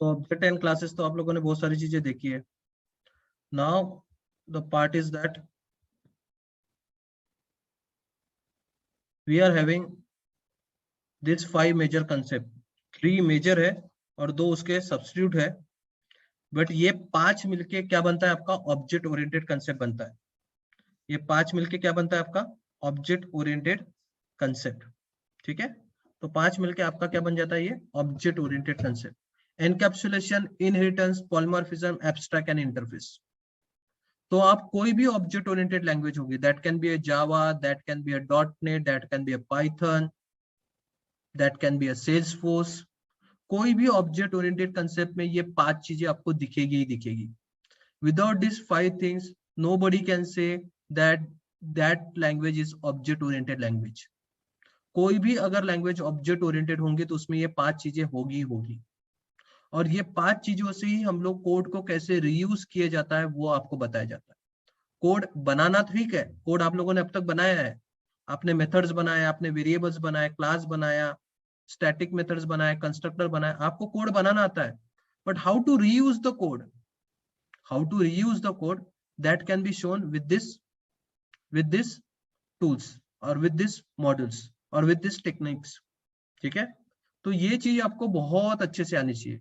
तो object and classes तो आप लोगों ने बहुत सारी चीजें देखी है. Now the part is that we are having this 5 major concept. 3 major है और 2 उसके सब्स्टिट्यूट है, बट ये 5 मिलके क्या बनता है आपका ऑब्जेक्ट ओरिएंटेड कंसेप्ट बनता है. ये 5 मिलके क्या बनता है आपका ऑब्जेक्ट ओरिएंटेड कंसेप्ट. ठीक है, तो 5 मिलके आपका क्या बन जाता है ये object oriented concept. Encapsulation, inheritance, polymorphism, abstract and interface. तो आप कोई भी ऑब्जेक्ट ओरिएंटेड लैंग्वेज होगी, that can be a Java, that can be a .NET, that can be a Python, that can be a Salesforce. कोई भी object oriented concept में ये 5 चीजें आपको दिखेगी ही दिखेगी. Without this 5 things nobody can say that language is object oriented language. कोई भी अगर लैंग्वेज ऑब्जेक्ट ओरिएंटेड होंगे तो उसमें ये 5 चीजें होगी होगी. और ये 5 चीजों से ही हम लोग कोड को कैसे रीयूज किया जाता है वो आपको बताया जाता है. कोड बनाना ठीक है, कोड आप लोगों ने अब तक बनाया है, आपने मेथड्स बनाए, आपने वेरिएबल्स बनाए, क्लास बनाया, स्टैटिक मेथड्स बनाए, कंस्ट्रक्टर बनाए, आपको कोड बनाना आता है. But how to reuse the code, how to reuse the code, that can be shown with this tools or with this modules or with this techniques. ठीक है, तो ये चीज आपको बहुत अच्छे से आनी चाहिए.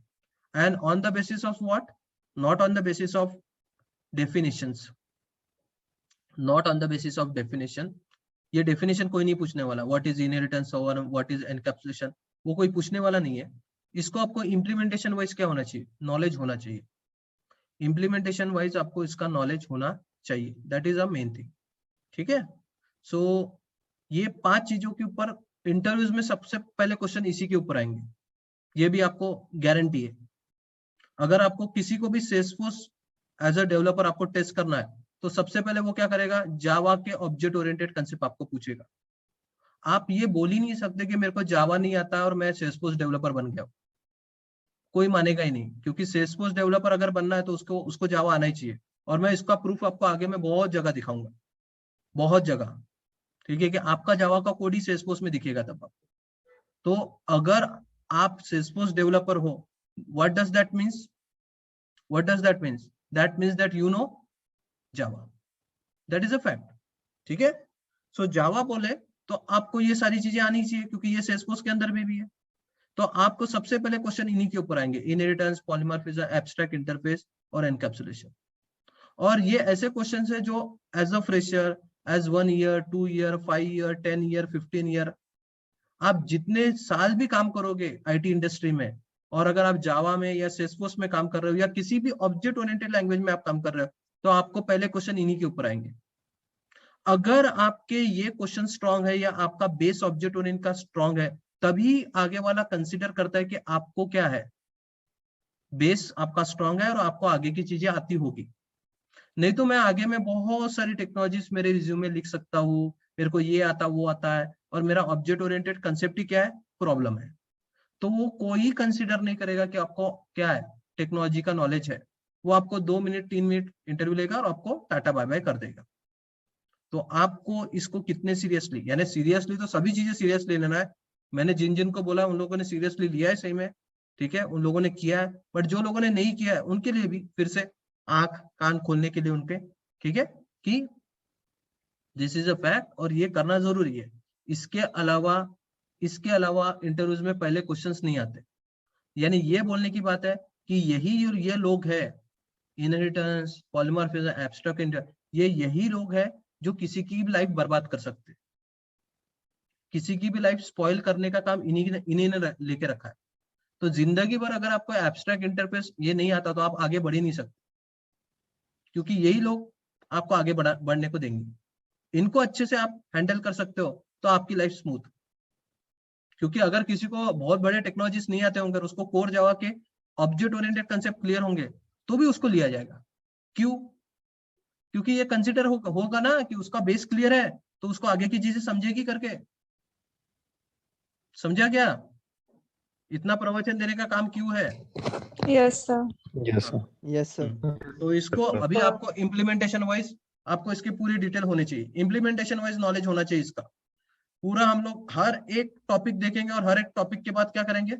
And on the basis of what, not on the basis of definitions, not on the basis of definition. ये डेफिनेशन कोई नहीं पूछने वाला, व्हाट इज इनहेरिटेंस और व्हाट इज एनकैप्सुलेशन, वो कोई पूछने वाला नहीं है. इसको आपको इम्प्लीमेंटेशन वाइज क्या होना चाहिए, नॉलेज होना चाहिए. इम्प्लीमेंटेशन वाइज आपको इसका नॉलेज होना चाहिए, that is a main thing. ठीक है, सो ये 5 चीजों के ऊपर इंटरव्यूज में सबसे पहले क्वेश्चन इसी के ऊपर आएंगे, ये भी आपको गारंटी है. अगर आपको किसी को भी सेल्सफोर्स एज अ डेवलपर आपको टेस्ट करना है तो सबसे पहले वो क्या करेगा, जावा के ऑब्जेक्ट ओरिएंटेड कंसेप्ट आपको पूछेगा. आप ये बोल ही नहीं सकते कि मेरे को जावा नहीं आता है और मैं सेल्सफोर्स डेवलपर बन गया. कोई मानेगा ही नहीं, क्योंकि सेल्सफोर्स डेवलपर अगर बनना है तो उसको जावा आना ही चाहिए. और मैं इसका प्रूफ आपको आगे में बहुत जगह दिखाऊंगा, बहुत जगह. ठीक है, कि आपका जावा का कोड ही सेल्सफोर्स में दिखेगा तब आपको. तो अगर आप सेल्सफोर्स डेवलपर हो, what does that means, what does that means, that means that you know Java, that is a fact. ठीक है, सो जावा बोले तो आपको ये सारी चीजें आनी चाहिए, क्योंकि ये सेल्सफोर्स के अंदर में भी है. तो आपको सबसे पहले क्वेश्चन इन्हीं के ऊपर आएंगे, इनहेरिटेंस, पॉलीमॉर्फिज्म, एब्स्ट्रैक्ट इंटरफेस और एनकैप्सुलेशन. और ये ऐसे क्वेश्चंस है जो as a fresher, as 1 year, 2 year, 5 year, 10 year, 15 year, आप जितने साल भी काम करोगे आईटी इंडस्ट्री में, और अगर आप जावा में या सेल्सफोर्स में काम कर रहे हो या किसी भी ऑब्जेक्ट ओरिएंटेड लैंग्वेज में आप काम कर रहे हो, तो आपको पहले क्वेश्चन इन्हीं के ऊपर आएंगे. अगर आपके ये क्वेश्चन स्ट्रांग है या आपका बेस ऑब्जेक्ट ओरिएंटेड का स्ट्रांग है, तभी आगे वाला कंसिडर करता है कि आपको क्या है, बेस आपका स्ट्रांग है और आपको आगे की चीजें आती होगी. नहीं तो मैं आगे में बहुत सारी टेक्नोलॉजीज मेरे रिज्यूमे लिख सकता हूँ, मेरे को ये आता वो आता है, और मेरा ऑब्जेक्ट ओरिएंटेड कंसेप्ट ही क्या है, प्रॉब्लम है. तो वो कोई कंसिडर नहीं करेगा कि आपको क्या है, टेक्नोलॉजी का नॉलेज है. वो आपको 2 मिनट 3 मिनट इंटरव्यू लेगा और आपको टाटा बाय बाय कर देगा. तो आपको इसको कितने सीरियसली, यानी सीरियसली तो सभी चीजें सीरियसली लेना है. मैंने जिन जिन को बोला उन लोगों ने सीरियसली लिया है सही में, ठीक है, उन लोगों ने किया है. बट जो लोगों ने नहीं किया है उनके लिए भी फिर से आंख कान खोलने के लिए उनपे, ठीक है, कि दिस इज अ फैक्ट और ये करना जरूरी है. इसके अलावा इंटरव्यूज में पहले क्वेश्चंस नहीं आते. यानी ये बोलने की बात है कि ये लोग है, इनहेरिटेंस, पॉलीमॉर्फिज्म, एब्स्ट्रैक्ट, ये यही लोग है जो किसी की भी लाइफ बर्बाद कर सकते, किसी की भी लाइफ स्पॉइल करने का काम इन्हीं ने लेके रखा है. तो जिंदगी भर अगर आपको एब्स्ट्रैक्ट इंटरफेस ये नहीं आता तो आप आगे बढ़ ही नहीं सकते, क्योंकि यही लोग आपको आगे बढ़ने को देंगे. इनको अच्छे से आप हैंडल कर सकते हो तो आपकी लाइफ स्मूथ. क्योंकि अगर किसी को बहुत बड़े टेक्नोलॉजीज नहीं आते होंगे, उसको कोर जावा के ऑब्जेक्ट ओरिएंटेड कंसेप्ट क्लियर होंगे, तो भी उसको लिया जाएगा. क्यों? क्योंकि ये कंसिडर होगा ना कि उसका बेस क्लियर है, तो उसको आगे की चीजें समझेगी करके. समझा क्या? इतना प्रवचन देने का काम क्यों है? Yes sir. Yes sir. Yes sir. तो इसको अभी आपको इम्प्लीमेंटेशन वाइज आपको इसकी पूरी डिटेल होनी चाहिए, इम्प्लीमेंटेशन वाइज नॉलेज होना चाहिए इसका पूरा. हम लोग हर एक टॉपिक देखेंगे और हर एक टॉपिक के बाद क्या करेंगे,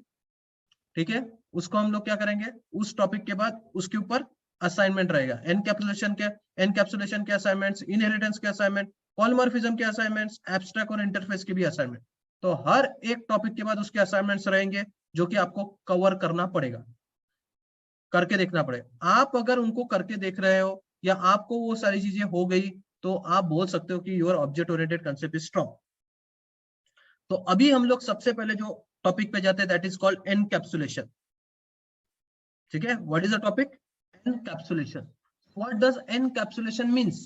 ठीक है, उसको हम लोग क्या करेंगे, उस टॉपिक के बाद उसके ऊपर असाइनमेंट रहेगा। एनकैप्सुलेशन के असाइनमेंट्स, इनहेरिटेंस के असाइनमेंट, पॉलीमॉर्फिज्म के असाइनमेंट्स, एब्स्ट्रैक्ट और इंटरफेस के भी असाइनमेंट। तो हर एक टॉपिक के बाद उसके असाइनमेंट्स रहेंगे जो कि आपको कवर करना पड़ेगा, करके देखना पड़ेगा। आप अगर उनको करके देख रहे हो या आपको वो सारी चीजें हो गई तो आप बोल सकते हो कि your object oriented concept is strong. तो अभी हम लोग सबसे पहले जो टॉपिक पे जाते हैं दैट इज कॉल्ड एनकैप्सुलेशन। ठीक है, what is the topic? Encapsulation. What does encapsulation means?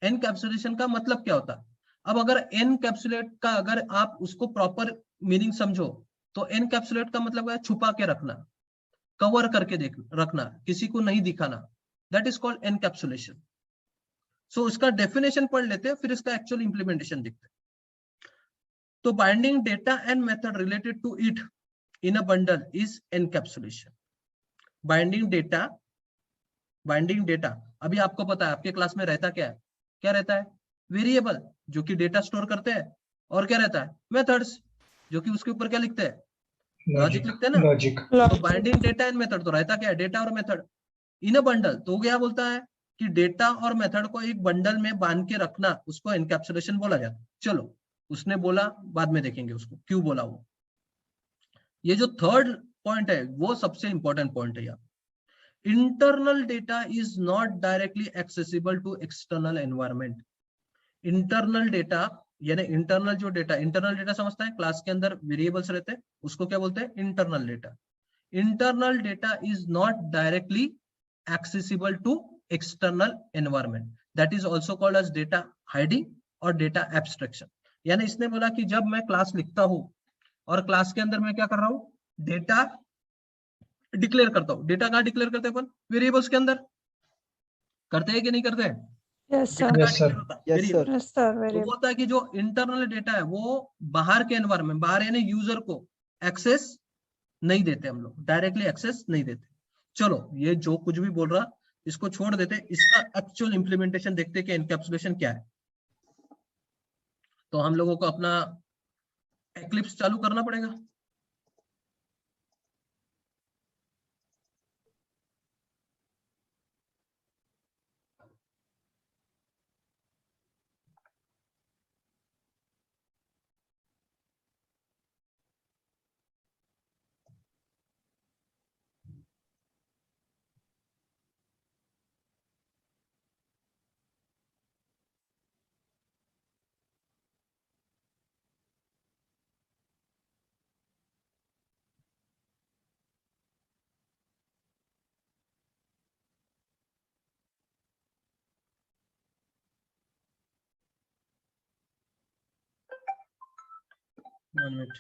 Encapsulation का मतलब क्या होता है? अब अगर एनकैप्सुलेट का अगर आप उसको प्रॉपर मीनिंग समझो तो एनकैप्सुलेट का मतलब है छुपा के रखना, कवर करके देख रखना, किसी को नहीं दिखाना, दैट इज कॉल्ड एनकैप्सुलेशन। सो इसका डेफिनेशन पढ़ लेते हैं, फिर इसका एक्चुअल इंप्लीमेंटेशन देखते हैं। तो binding data and method related to it in a bundle is encapsulation. Binding data अभी आपको पता है आपके क्लास में रहता क्या है? क्या रहता है? वेरिएबल जो कि डेटा स्टोर करते हैं, और क्या रहता है? मेथड्स जो कि उसके ऊपर क्या लिखते हैं? लॉजिक लिखते हैं ना। लॉजिक। तो बाइंडिंग डेटा एंड मेथड तो रहता क्या है? डेटा और मेथड इन अ बंडल। तो क्या बोलता है कि डेटा और मेथड को एक बंडल में बांध के रखना, उसको एनकैप्सुलेशन बोला जाता है। चलो, उसने बोला, बाद में देखेंगे उसको क्यों बोला वो। ये जो थर्ड पॉइंट है वो सबसे इंपॉर्टेंट पॉइंट है यहाँ। Internal data is not directly accessible to external environment. Internal data यानी इंटरनल डेटा समझता है, क्लास के अंदर वेरिएबल्स रहते हैं, उसको क्या बोलते हैं? Internal data. Internal data is not directly accessible to external environment, that is also called as data hiding और data abstraction। यानी इसने बोला कि जब मैं क्लास लिखता हूं और क्लास के अंदर मैं क्या कर रहा हूं? डेटा डिक्लेयर करता हूं। डेटा कहां डिक्लेयर करते हैं अपन? वेरिएबल्स के अंदर। करते हैं कि नहीं करते हैं? Yes data sir. कहां यस सर। डिक्लेयर होता है? Yes variable. Sir. Yes sir, तो वेरी बोलता है कि जो इंटरनल डेटा है वो बाहर के एनवायरमेंट, बाहर यानी यूजर को एक्सेस नहीं देते, हम लोग डायरेक्टली एक्सेस नहीं देते। चलो, ये जो कुछ भी बोल रहा इसको छोड़ देते, इसका एक्चुअल इंप्लीमेंटेशन देखते कि एनकैप्सुलेशन क्या है। तो हम लोगों को अपना एक्लिप्स चालू करना पड़ेगा। One minute.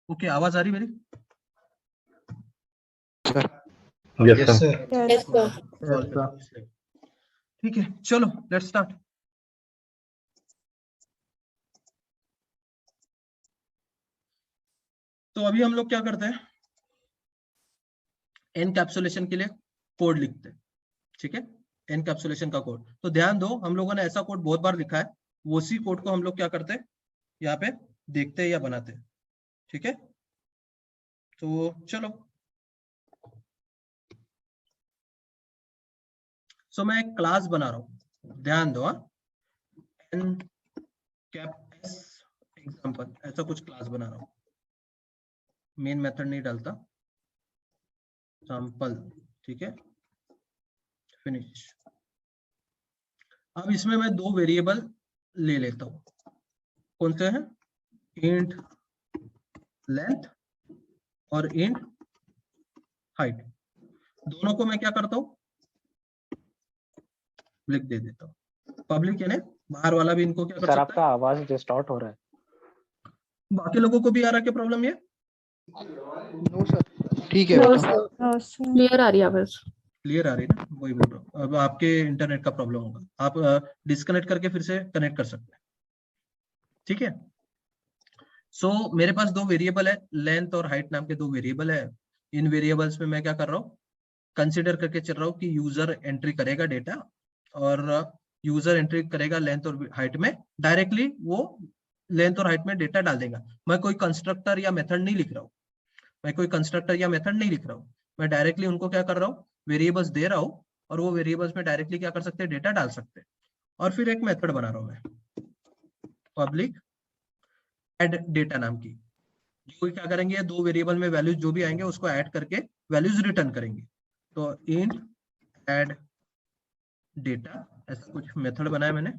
ओके, आवाज आ रही मेरी? Yes sir. Yes, sir. ठीक है, चलो लेट्स स्टार्ट। तो अभी हम लोग क्या करते हैं, एनकैप्सुलेशन के लिए कोड लिखते हैं। ठीक है, एनकैप्सुलेशन का कोड। तो ध्यान दो, हम लोगों ने ऐसा कोड बहुत बार लिखा है, वो उसी कोड को हम लोग क्या करते हैं, यहाँ पे देखते हैं या बनाते हैं। ठीक है, तो चलो। सो मैं एक क्लास बना रहा हूँ, ध्यान दो। एनकैप्स एग्जांपल, ऐसा कुछ क्लास बना रहा हूँ, मेन मेथड नहीं डालता, सैंपल। ठीक है, फिनिश। अब इसमें मैं दो वेरिएबल ले लेता हूँ, कौन से हैं, इंट लेंथ और इंट हाइट। दोनों को मैं क्या करता हूँ, लिख दे देता हूँ पब्लिक, यानी बाहर वाला भी इनको क्या कर सर सकता आपका आवाज डिस्टॉर्ट हो रहा है। बाकी लोगों को भी आ रहा है क्या प्रॉब्लम? ये नो सर, ठीक है। No, sir. Clear आ रही है आवाज। क्लियर आ रही है ना, वही बोल रहा हूँ। अब आपके इंटरनेट का प्रॉब्लम होगा, आप डिस्कनेक्ट करके फिर से कनेक्ट कर सकते हैं। ठीक है, सो मेरे पास दो वेरिएबल है, लेंथ और हाइट नाम के दो वेरिएबल है। इन वेरिएबल्स में मैं क्या कर रहा हूँ, कंसिडर करके चल रहा हूँ कि यूजर एंट्री करेगा डेटा, और यूजर एंट्री करेगा लेंथ और हाइट में, डायरेक्टली वो लेंथ और हाइट में डेटा डाल देगा। मैं कोई कंस्ट्रक्टर या मेथड नहीं लिख रहा हूँ, मैं डायरेक्टली उनको क्या कर रहा हूँ, वेरिएबल्स दे रहा हूँ, और वो वेरिएबल्स में डायरेक्टली क्या कर सकते हैं, डेटा डाल सकते हैं। और फिर एक मेथड बना रहा हूँ मैं, पब्लिक ऐड डेटा नाम की, जो क्या करेंगे, दो वेरिएबल में वैल्यूज जो भी आएंगे उसको ऐड करके वैल्यूज रिटर्न करेंगे। तो इंट ऐड डेटा, ऐसा कुछ मेथड बनाया मैंने।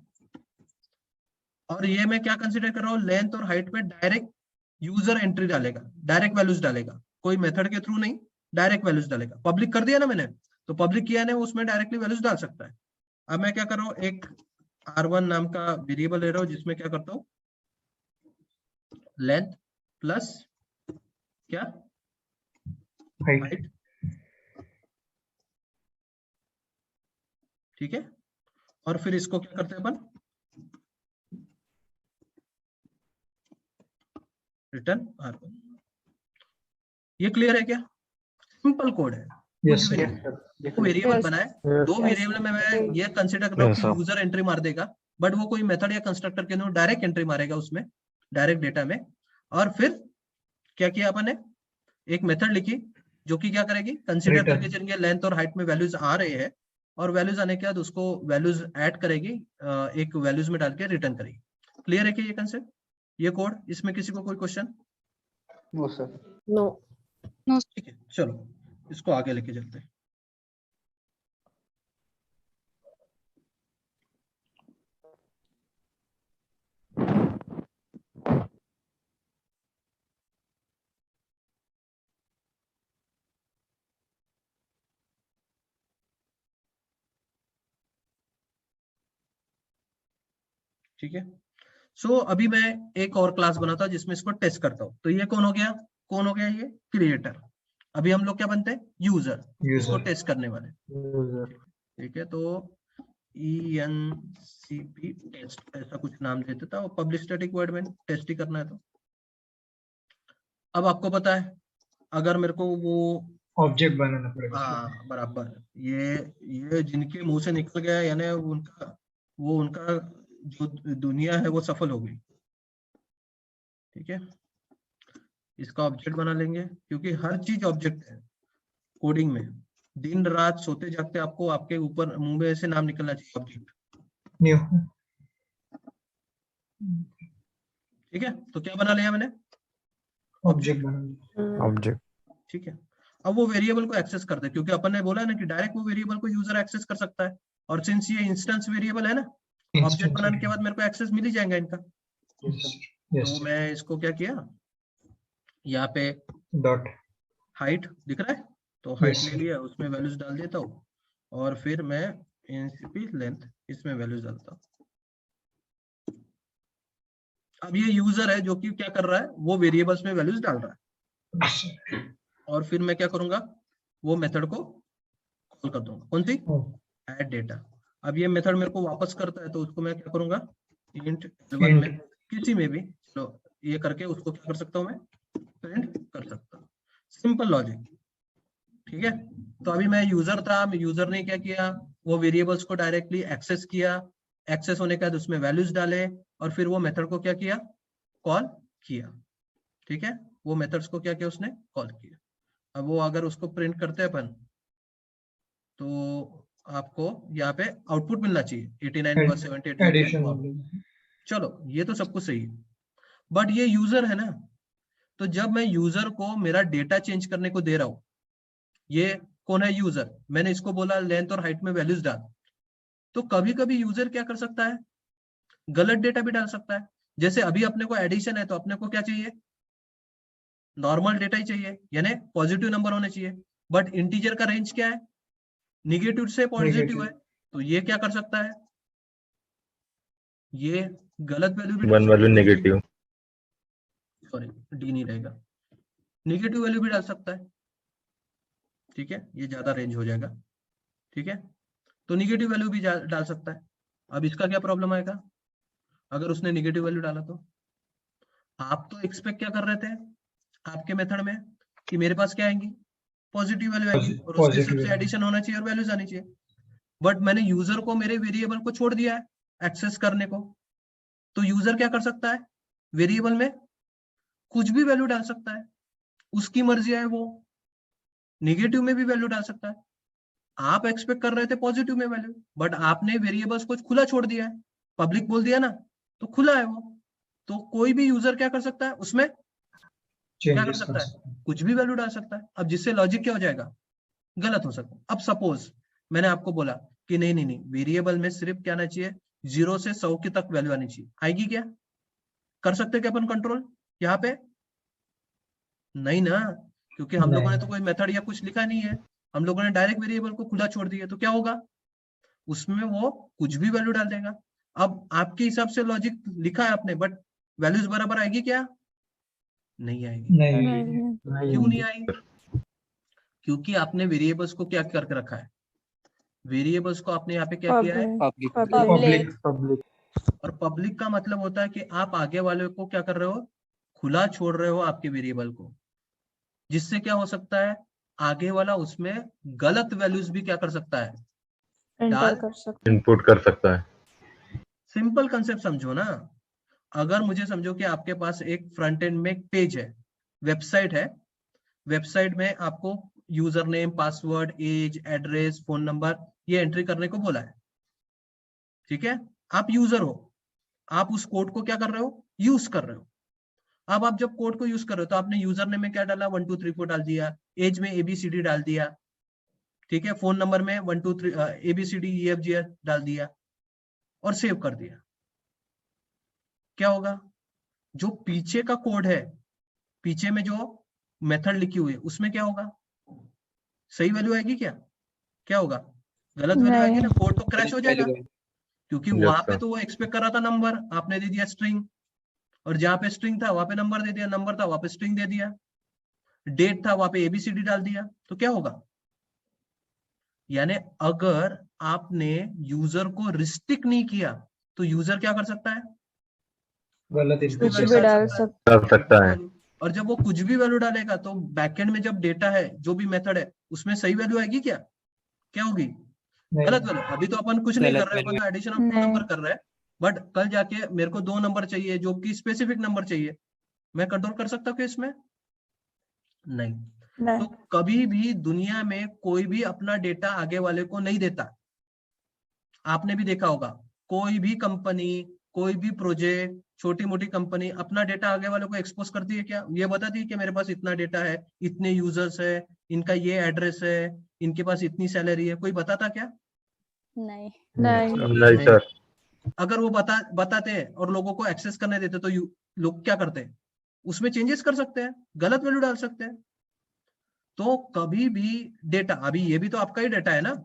और ये मैं क्या कंसीडर कर रहा हूँ, लेंथ और हाइट में डायरेक्ट यूजर एंट्री डालेगा, डायरेक्ट वैल्यूज डालेगा, कोई मेथड के थ्रू नहीं, डायरेक्ट वैल्यूज डालेगा। पब्लिक कर दिया ना मैंने, तो पब्लिक किया ना, उसमें डायरेक्टली वैल्यूज डाल सकता है। अब मैं क्या कर रहा हूँ, एक r1 नाम का वेरिएबल ले रहा हूँ, जिसमें क्या करता हूँ, लेंथ प्लस क्या, हाइट। ठीक है, और फिर इसको क्या करते हैं अपन, रिटर्न r1। ये क्लियर है क्या? सिंपल कोड है, कुछ भी नहीं। दो वेरिएबल बनाए, दो वेरिएबल में मैं ये कंसीडर कर रहा हूँ कि यूजर एंट्री मार देगा, बट वो कोई मेथड या कंस्ट्रक्टर के थ्रू डायरेक्ट एंट्री मारेगा उसमें, डायरेक्ट डेटा में। और फिर क्या किया अपन ने, एक मेथड लिखी जो कि क्या करेगी, कंसीडर करके चलेंगे लेंथ और हाइट में वैल्यूज आ रहे हैं, और वैल्यूज आने के बाद उसको वैल्यूज ऐड करेगी, एक वैल्यूज में डाल के रिटर्न करेगी। क्लियर है क्या ये कंसेप्ट, ये कोड? इसमें किसी को कोई क्वेश्चन? No sir. No. ठीक है, चलो इसको आगे लेके चलते हैं। ठीक है, सो अभी मैं एक और क्लास बनाता हूँ जिसमें इसको टेस्ट करता हूँ। तो ये कौन हो गया, ये क्रिएटर। अभी हम लोग क्या बनते हैं, यूजर, इसको टेस्ट करने वाले। ठीक है, तो ENCP टेस्ट, ऐसा कुछ नाम दे देता हूँ, पब्लिक स्टैटिक वॉइड में टेस्ट ही करना है। तो अब आपको पता है, अगर मेरे को वो ऑब्जेक्ट बनाना पड़ेगा। हाँ बराबर, ये जिनके मुंह से निकल गया, यानी उनका जो दुनिया है वो सफल हो गई। ठीक है, इसका ऑब्जेक्ट बना लेंगे, क्योंकि हर चीज ऑब्जेक्ट है कोडिंग में। दिन रात सोते जागते आपको आपके ऊपर मुंह में ऐसे नाम निकलना चाहिए, ऑब्जेक्ट। ठीक है, तो क्या बना लिया मैंने, ऑब्जेक्ट बना। ऑब्जेक्ट। ठीक है, अब वो वेरिएबल को एक्सेस करते हैं, क्योंकि अपन ने बोला ना कि डायरेक्ट वो वेरिएबल को यूजर एक्सेस कर सकता है, और सिंस ये इंस्टेंस वेरिएबल है ना, ऑब्जेक्ट बनाने के बाद मेरे को एक्सेस मिल ही जाएगा इनका। तो मैं इसको क्या किया, यहाँ पे डॉट हाइट दिख रहा है, तो हाइट ले लिया, उसमें वैल्यूज डाल देता हूँ, और फिर मैं एनसीपी लेंथ इसमें वैल्यूज डालता हूँ। अब ये यूजर है जो कि क्या कर रहा है, वो वेरिएबल्स में वैल्यूज डाल रहा है, और फिर मैं क्या करूंगा, वो मेथड को कॉल कर दूंगा, कौन सी, ऐड डेटा। अब ये मेथड मेरे को वापस करता है, तो उसको मैं क्या करूंगा, इंट L1 में किसी में भी, तो ये करके उसको क्या कर सकता हूँ मैं, प्रिंट कर सकता हूँ। सिंपल लॉजिक, ठीक है। तो अभी मैं यूजर था, यूजर ने क्या किया, वो वेरिएबल्स को डायरेक्टली एक्सेस किया, एक्सेस होने के बाद उसमें वैल्यूज डाले, और फिर वो मेथड को क्या किया, कॉल किया, ठीक है। वो मेथड्स को क्या किया, उसने कॉल किया। अब वो अगर उसको प्रिंट करते हैं अपन, तो आपको यहाँ पे आउटपुट मिलना चाहिए 89%, चलो ये तो सब कुछ सही है, बट ये यूजर है ना, तो जब मैं यूजर को मेरा डेटा चेंज करने को दे रहा हूं, ये कौन है, यूजर, मैंने इसको बोला लेंथ और हाइट में वैल्यूज डाल, तो कभी कभी यूजर क्या कर सकता है, गलत डेटा भी डाल सकता है। जैसे अभी अपने को एडिशन है, तो अपने को क्या चाहिए, नॉर्मल डेटा ही चाहिए, यानी पॉजिटिव नंबर होने चाहिए, बट इंटीजर का रेंज क्या है, निगेटिव से पॉजिटिव है, तो ये क्या कर सकता है, ये गलत वैल्यू भी, one value negative, sorry D नहीं रहेगा, निगेटिव वैल्यू भी डाल सकता है, ठीक है, ये ज्यादा रेंज हो जाएगा, ठीक है, तो निगेटिव वैल्यू भी डाल सकता है। अब इसका क्या प्रॉब्लम आएगा, अगर उसने निगेटिव वैल्यू डाला, तो आप तो एक्सपेक्ट क्या कर रहे थे आपके मेथड में, कि मेरे पास क्या आएंगी, पॉजिटिव वैल्यू आएगी, और उसके हिसाब से एडिशन होना चाहिए और वैल्यूज आनी चाहिए, बट मैंने यूजर को मेरे वेरिएबल को छोड़ दिया है एक्सेस करने को, तो यूजर क्या कर सकता है, वेरिएबल में कुछ भी वैल्यू डाल सकता है, उसकी मर्जी है, वो निगेटिव में भी वैल्यू डाल सकता है। आप एक्सपेक्ट कर रहे थे पॉजिटिव में वैल्यू, बट आपने वेरिएबल्स को खुला छोड़ दिया है, पब्लिक बोल दिया ना, तो खुला है वो, तो कोई भी यूजर क्या कर सकता है, उसमें क्या कर सकता है, कुछ भी वैल्यू डाल सकता है। अब जिससे लॉजिक क्या हो जाएगा, गलत हो सकता है। अब सपोज मैंने आपको बोला कि नहीं नहीं नहीं, वेरिएबल में सिर्फ क्या आना चाहिए, 0 से 100 की तक वैल्यू आनी चाहिए, आएगी क्या, कर सकते क्या अपन कंट्रोल यहाँ पे, नहीं ना, क्योंकि हम लोगों ने तो कोई मेथड या कुछ लिखा नहीं है, हम लोगों ने डायरेक्ट वेरिएबल को खुला छोड़ दिया, तो क्या होगा, उसमें वो कुछ भी वैल्यू डाल देगा। अब आपके हिसाब से लॉजिक लिखा है आपने, बट वैल्यूज बराबर आएगी क्या, नहीं आएगी, क्यों नहीं आएगी, क्योंकि आपने वेरिएबल्स को क्या करके रखा है, वेरिएबल्स को आपने यहाँ पे क्या किया है, पब्लिक। और पब्लिक का मतलब होता है कि आप आगे वाले को क्या कर रहे हो, खुला छोड़ रहे हो आपके वेरिएबल को, जिससे क्या हो सकता है, आगे वाला उसमें गलत वैल्यूज भी क्या कर सकता है, डाल इनपुट कर सकता है। सिंपल कंसेप्ट समझो ना, अगर मुझे समझो कि आपके पास एक फ्रंट एंड में एक पेज है, वेबसाइट है, वेबसाइट में आपको user name, password, age, address, phone number ये एंट्री करने को बोला है, ठीक है, आप यूजर हो, आप उस कोड को क्या कर रहे हो, यूज कर रहे हो। अब आप जब कोड को यूज कर रहे हो, तो आपने यूजर नेम में क्या डाला, 1 2 3 4 डाल दिया, एज में ABCD डाल दिया, ठीक है, फोन नंबर में 1 2 3 ABCD EFG डाल दिया, और सेव कर दिया। क्या होगा, जो पीछे का कोड है, पीछे में जो मेथड लिखी हुई है, उसमें क्या होगा, सही वैल्यू आएगी क्या, क्या होगा, गलत वैल्यू आएगी ना, कोड तो क्रैश हो जाएगा, क्योंकि वहां पे तो वो एक्सपेक्ट कर रहा था नंबर, आपने दे दिया स्ट्रिंग, और जहां पे स्ट्रिंग था वहां पे नंबर दे दिया, नंबर था वहां पे स्ट्रिंग दे दिया, डेट था वहां पे ABCD डाल दिया, तो क्या होगा, यानी अगर आपने यूजर को रिस्ट्रिक्ट नहीं किया, तो यूजर क्या कर सकता है, कुछ भी डाल सकता है। और जब वो कुछ भी वैल्यू डालेगा, तो बैकएंड में जब डेटा है, जो भी मेथड है, उसमें सही वैल्यू आएगी क्या, क्या होगी, गलत वैल्यू। अभी तो अपन कुछ नहीं कर रहे, अपन तो एडिशन ऑफ नंबर कर रहे हैं, बट कल जाके मेरे को 2 नंबर चाहिए, जो कि स्पेसिफिक नंबर चाहिए, मैं कंट्रोल कर सकता हूँ इसमें, नहीं। तो कभी भी दुनिया में कोई भी अपना डेटा आगे वाले को नहीं देता, आपने भी देखा होगा, कोई भी कंपनी, कोई भी प्रोजेक्ट, छोटी मोटी कंपनी अपना डेटा आगे वालों को एक्सपोज करती है क्या, ये बताती है कि मेरे पास इतना डेटा है, इतने यूजर्स है, इनका ये एड्रेस है, इनके पास इतनी सैलरी है, कोई बताता क्या, नहीं सर। अगर वो बताते हैं और लोगों को एक्सेस करने देते, तो लोग क्या करते हैं, उसमें चेंजेस कर सकते हैं, गलत वैल्यू डाल सकते हैं। तो कभी भी डेटा, अभी ये भी तो आपका ही डेटा है ना,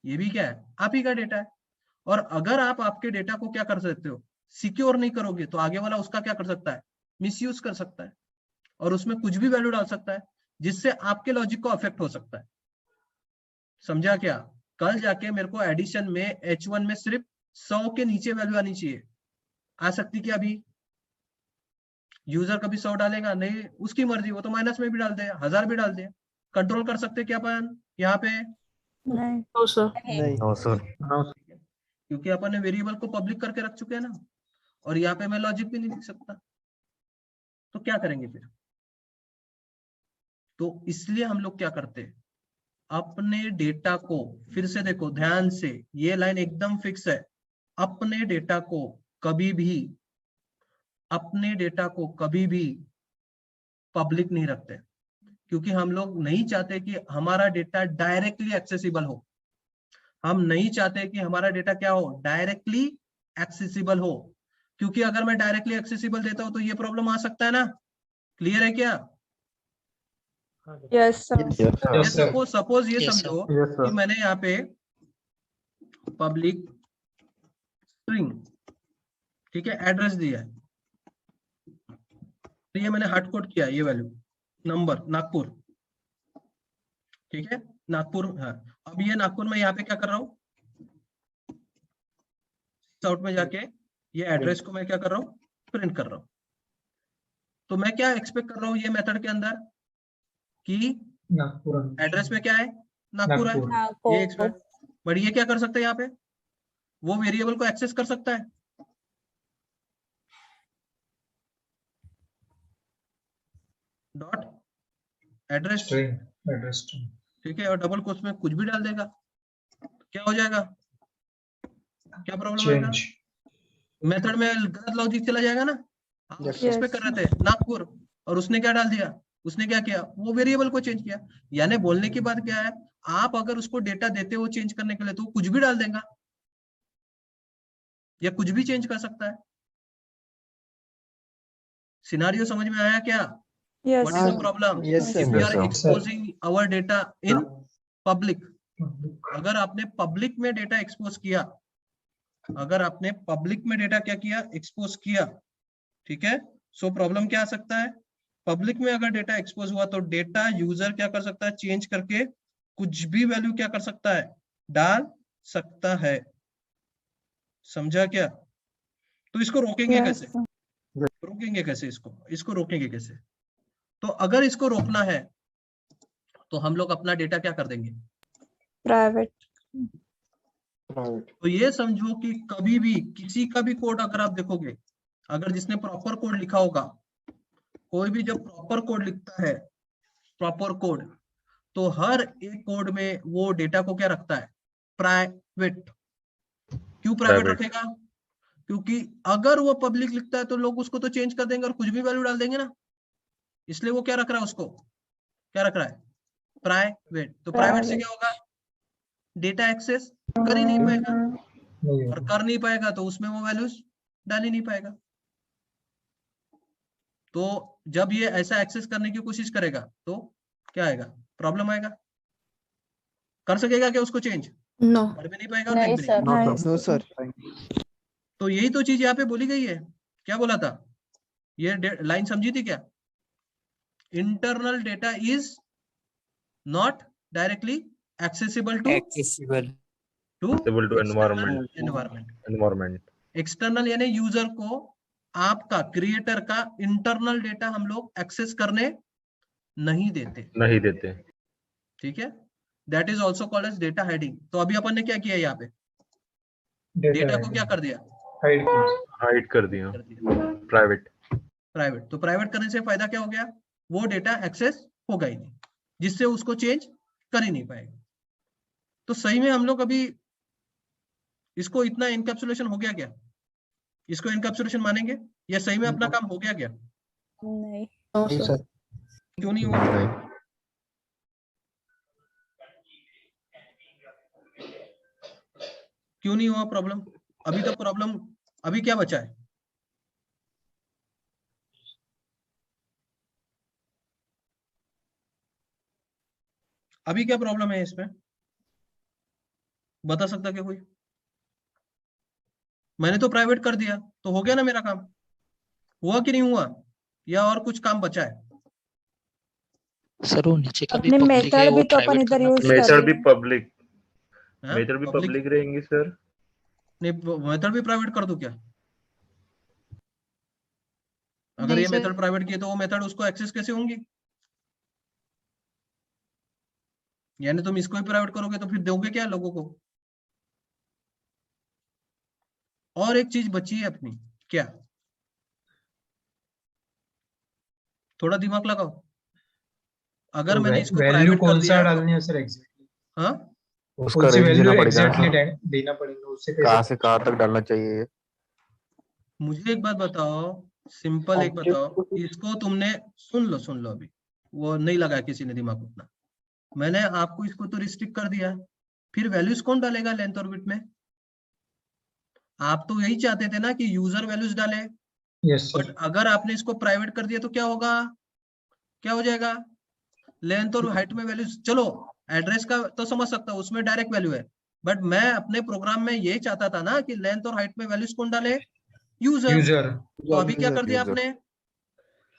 ये भी क्या है, आप ही का डेटा है, और अगर आप आपके डेटा को क्या कर सकते हो, सिक्योर नहीं करोगे तो आगे वाला उसका क्या कर सकता है, मिसयूज कर सकता है और उसमें कुछ भी वैल्यू डाल सकता है जिससे आपके लॉजिक को अफेक्ट हो सकता है। समझा क्या? कल जाके मेरे को एडिशन में H1 में सिर्फ 100 के नीचे वैल्यू आनी चाहिए, आ सकती क्या? अभी यूजर कभी 100 डालेगा नहीं, उसकी मर्जी, वो तो माइनस में भी डाल दे, 1000 भी डाल दे। कंट्रोल कर सकते क्या अपन यहाँ पे? नहीं नो सर नहीं नो सर। क्योंकि अपन ने वेरिएबल को पब्लिक करके रख चुके हैं ना, और यहाँ पे मैं लॉजिक भी नहीं लिख सकता, तो क्या करेंगे फिर? तो इसलिए हम लोग क्या करते हैं, अपने डेटा को, फिर से देखो ध्यान से, ये लाइन एकदम फिक्स है, अपने डेटा को कभी भी, अपने डेटा को कभी भी पब्लिक नहीं रखते, क्योंकि हम लोग नहीं चाहते कि हमारा डेटा डायरेक्टली एक्सेसिबल हो। हम नहीं चाहते कि हमारा डेटा क्या हो, डायरेक्टली एक्सेसिबल हो, क्योंकि अगर मैं डायरेक्टली एक्सेसिबल देता हूं तो ये प्रॉब्लम आ सकता है ना। क्लियर है क्या? Yes sir Yes, sir. Suppose ये Yes, समझो Yes, sir. कि मैंने यहाँ पे पब्लिक स्ट्रिंग, ठीक है, एड्रेस दिया है, तो ये मैंने हार्ड कोड किया, ये वैल्यू नंबर नागपुर, ठीक है, नागपुर। हाँ, अब ये नागपुर में यहाँ पे क्या कर रहा हूँ, आउट में जाके ये एड्रेस को मैं क्या कर रहा हूँ, प्रिंट कर रहा हूँ। तो मैं क्या एक्सपेक्ट कर रहा हूँ ये मेथड के अंदर कि नागपुर एड्रेस में क्या है, नागपुर है, नागपुर। ये एक्सपेक्ट। बट ये क्या कर सकते हैं यहाँ पे, वो वेरिएबल को एक्सेस कर सकता है, dot address, string address string ठीक है, और डबल कोट्स में कुछ भी डाल देगा, क्या हो जाएगा, क्या प्रॉब्लम आएगा, चेंज मेथड में गलत लॉजिक चला जाएगा ना। आप Yes. उस पे कर रहे थे नागपुर, और उसने क्या डाल दिया, उसने क्या किया, वो वेरिएबल को चेंज किया। यानी बोलने की बात क्या है, आप अगर उसको डेटा देते हो चेंज करने के लिए तो कुछ भी डाल देगा या कुछ भी चेंज कर सकता है। सिनारियो समझ में आया क्या? Yes What is the problem? Yes, sir. If we Yes, are sir. exposing our data in public, public अगर आपने पब्लिक में डेटा एक्सपोज किया, अगर आपने पब्लिक में डेटा क्या किया, एक्सपोज किया, ठीक है, सो प्रॉब्लम क्या आ सकता है, पब्लिक में अगर डेटा एक्सपोज हुआ तो डेटा यूजर क्या कर सकता है, चेंज करके कुछ भी वैल्यू क्या कर सकता है, डाल सकता है। समझा क्या? तो इसको रोकेंगे यस कैसे, रोकेंगे कैसे इसको, इसको रोकेंगे कैसे? तो अगर इसको रोकना है तो हम लोग अपना डेटा क्या कर देंगे, प्राइवेट तो ये समझो कि कभी भी किसी का भी कोड अगर आप देखोगे, अगर जिसने प्रॉपर कोड लिखा होगा, कोई भी जब प्रॉपर कोड लिखता है, प्रॉपर कोड, तो हर एक कोड में वो डेटा को क्या रखता है, प्राइवेट। क्यों प्राइवेट Private. रखेगा? क्योंकि अगर वो पब्लिक लिखता है तो लोग उसको तो चेंज कर देंगे और कुछ भी वैल्यू डाल देंगे ना, इसलिए वो क्या रख रहा है, उसको क्या रख रहा है, प्राइवेट। तो प्राइवेट से क्या होगा, डेटा एक्सेस कर ही नहीं पाएगा, नहीं और होगा कर नहीं पाएगा तो उसमें वो वैल्यूज डाल ही नहीं पाएगा। तो जब ये ऐसा एक्सेस करने की कोशिश करेगा तो क्या आएगा, प्रॉब्लम आएगा। कर सकेगा क्या उसको चेंज? नो कर भी नहीं पाएगा और लिख भी नहीं पाएगा। नो सर तो यही तो चीज यहाँ पे बोली गई है। क्या बोला था, ये लाइन समझी थी क्या, internal data is not directly accessible to accessible. Accessible to environment. Environment. Environment. External यानी यूजर को, आपका क्रिएटर का इंटरनल डेटा हम लोग एक्सेस करने नहीं देते, नहीं देते। ठीक है, that is also called as data hiding. तो अभी अपन ने क्या किया, यहाँ पे डेटा को क्या कर दिया, हाइड हाइड कर दिया। प्राइवेट। प्राइवेट। तो प्राइवेट करने से फायदा क्या हो गया, वो डेटा एक्सेस होगा ही नहीं, जिससे उसको चेंज कर ही नहीं पाएगा। तो सही में हम लोग अभी इसको इतना इनकैप्सुलेशन हो गया क्या, इसको इनकैप्सुलेशन मानेंगे, या सही में अपना काम हो गया क्या? नहीं नो सर क्यों नहीं हुआ? नहीं। क्यों नहीं हुआ प्रॉब्लम? अभी तक प्रॉब्लम, अभी क्या बचा है, अभी क्या प्रॉब्लम है इसमें, बता सकता क्या कोई? मैंने तो प्राइवेट कर दिया, तो हो गया ना मेरा काम? हुआ कि नहीं हुआ, या और कुछ काम बचा है? सर वो नीचे का भी अपने पब्लिक है, मेथड वो भी तो अपन प्राइवेट इधर करना यूज पड़ेगा। कर मेथड भी रहे हैं। पब्लिक, हाँ? मेथड भी पब्लिक रहेंगी सर। नहीं, मेथड भी प्राइवेट कर दूं क्या? अगर नहीं ये सर। मेथड प्राइवेट की है तो वो मेथड उसको एक्सेस कैसे होंगी? यानी तुम इसको ही प्राइवेट करोगे तो फिर दोगे क्या लोगों को? और एक चीज बची है अपनी, क्या? थोड़ा दिमाग लगाओ। अगर मैंने इसको वैल्यू प्राइवेट कर कौन सा दिया तो, डालनी है सर एग्जैक्टली? हाँ, उसका कौन सी रेंज वैल्यू देना पड़ेगा ना एग्जैक्टली सर, देना पड़ेगा, उससे कहाँ कैसे? से कहाँ तक डालना चाहिए ये? मुझे एक बात बताओ, सिंपल एक बताओ, इसको तुमने सुन लो अभी, वो नहीं लगाया किसी ने दिमाग उतना। मैंने आपको इसको तो रिस्ट्रिक्ट कर दिया, फिर वैल्यूज कौन डालेगा लेंथ और विड्थ में? आप तो यही चाहते थे ना कि यूजर वैल्यूज डाले, यस बट सर। अगर आपने इसको प्राइवेट कर दिया तो क्या होगा, क्या हो जाएगा? लेंथ और हाइट में वैल्यूज, चलो एड्रेस का तो समझ सकता हूँ, उसमें डायरेक्ट वैल्यू है, बट मैं अपने प्रोग्राम में ये चाहता था ना कि लेंथ और हाइट में वैल्यूज कौन डाले? यूजर। यूजर तो अभी क्या कर दिया User. आपने?